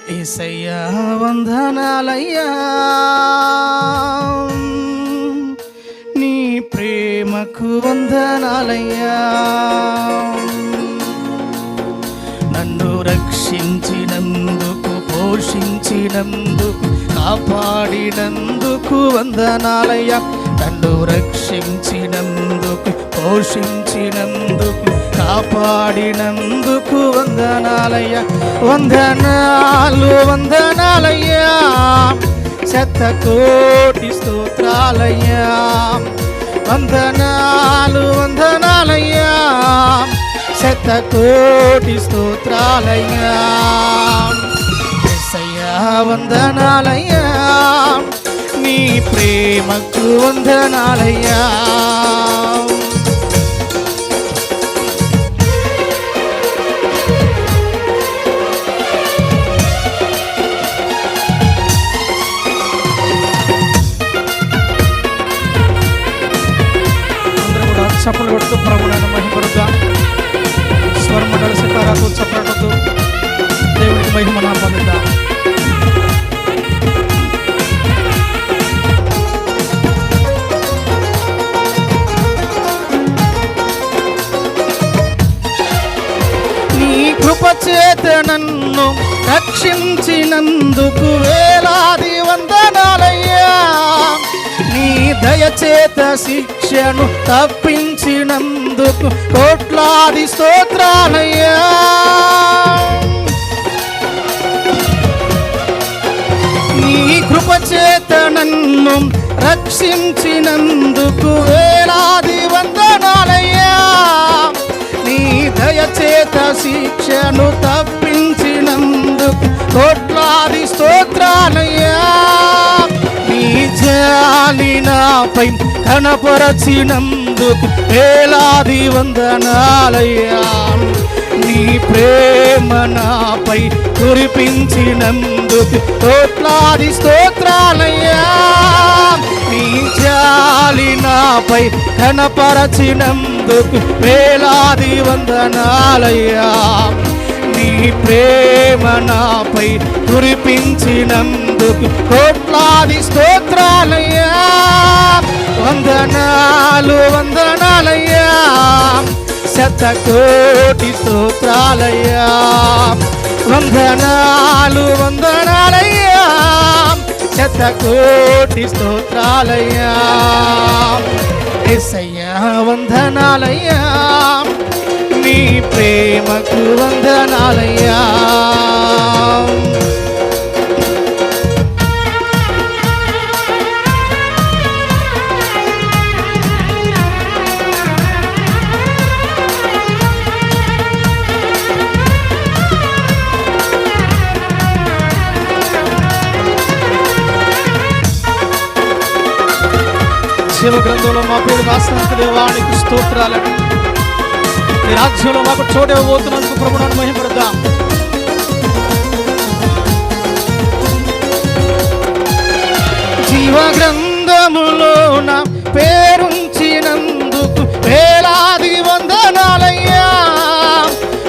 యేసయ్యా వందనాలయ్యా, నీ ప్రేమకు వందనాలయ్యా. నన్ను రక్షించినందుకు, పోషించినందుకు, కాపాడినందుకు వందనాలయ్యా. నన్ను రక్షించినందుకు, పోషించినందుకు, కాపాడినందుకు వందనాలయ్యా. వందనాలు వందనాలయ్యా, శతకోటి స్తోత్రాలయ్యా. వందనాలు వందనాలయ్యా, శతకోటి స్తోత్రాలయ్యా. యేసయ్యా వందనాలయ్యా, నీ ప్రేమకు వందనాలయ్యా. చప్పలు కొడుతూ ప్రభువును మహిమపడుదాం. స్వరమండల సితారాతో చప్పలతో దేవునికి మహిమను పొందుదాం. నీ కృప చేత నన్ను రక్షించినందుకు వేలాది వందనాలయ్యా. నీ దయచేత శిక్షను తప్పించినందుకు కోట్లాది స్తోత్రాలయ్యా. నీ కృప చేత నన్ను రక్షించినందుకు వేలాది వందనాలయ్యా. నీ దయచేత శిక్షను తప్పించినందుకు కోట్లాది స్తోత్రాలయ్యా. నీ జాలి నాపై కనపరచినందుకు వేలాది వందనాలయ్యా. నీ ప్రేమ నాపై కురిపించినందుకు కోట్లాది స్తోత్రాలయ్యా. నీ జాలి నాపై కనపరచినందుకు వేలాది వందనాలయ్యా. నీ ప్రేమ నాపై కురిపించినందుకు కోట్లాది స్తోత్రాలయ్యా. వందనాలు వందనాలయ్యా, శతకోటి స్తోత్రాలయ్యా. వందనాలు వందనాలయ్యా, శతకోటి స్తోత్రాలయ్యా. యేసయ్యా వందనాలయ్యా, నీ ప్రేమకు వందనాలయ్యా. శివ గ్రంథంలో మా పేరు రాసినందుకు దేవానికి స్తోత్రాలని. ఈ రాజ్యంలో మాకు చోటు ఇవ్వబోతున్నందుకు ప్రభువును మహిమపడదాం. జీవ గ్రంథములో నా పేరుంచినందుకు వేలాది వందనాలయ్యా.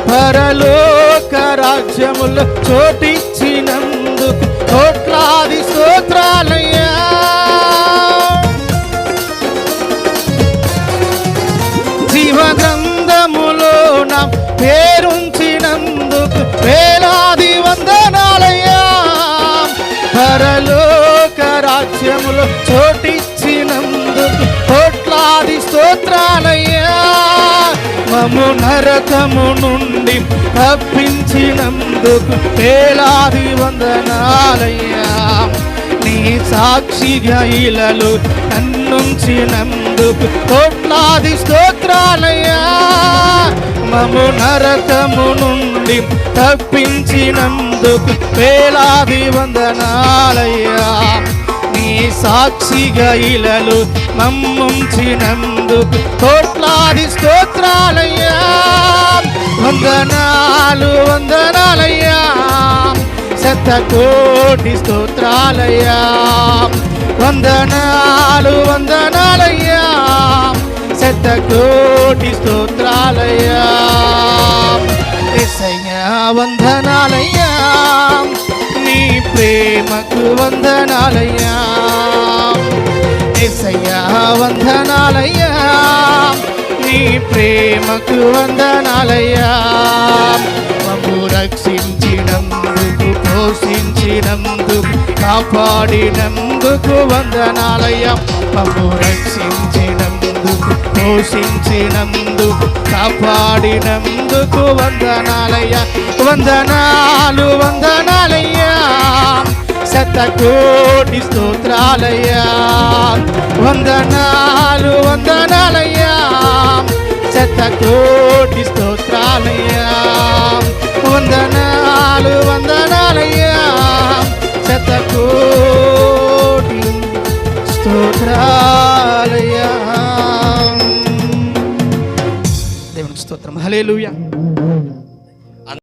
పరలోక రాజ్యములో చోటిచ్చినందుకు కోట్లాది స్తోత్రాలయ్యా. జీవ గ్రంథములో నా పేరుంచినందుకు వేలాది వందనాలయ్యా. పరలోక రాజ్యములో చోటిచ్చినందుకు కోట్లాది స్తోత్రాలయ్యా. మము నరకము నుండి తప్పించినందుకు వేలాది వందనాలయ్యా. నీ సాక్షిగా ఇలలో నన్నుంచినందుకు కోట్లాది స్తోత్రాలయ్యా. మము నరకము నుండి తప్పించినందుకు వేలాది వందనాలయ్యా. నీ సాక్షిగా ఇలలో మమ్ముంచినందుకు కోట్లాది స్తోత్రాలయ్యా. వందనాలు వందనాలయ్యా, శతకోటి స్తోత్రాలయ్యా. వందనాలు వందనాలయ్యా, శతకోటి స్తోత్రాలయ్యా. యేసయ్యా వందనాలయ్యా, నీ ప్రేమకు వందనాలయ్యా. యేసయ్యా వందనాలయ్యా, నీ ప్రేమకు వందనాలయ్యా. మమ్ము రక్షించినందుకు, పోషించినందుకు, కాపాడినందుకు వందనాలయ్యా. మమ్ము రక్షించినందుకు, పోషించినందుకు, కాపాడినందుకు వందనాలయ్యా. వందనాలు వందనాలయ్యా, శతకోటి స్తోత్రాలయ్యా. వందనాలు వందనాలయ్యా, శతకోటి స్తోత్రాలయ్యా. వందనాలు వందనాలయ్యా, శతకోటి స్తోత్రాలయ్యా. దేవునికి స్తోత్రం. హల్లెలూయా.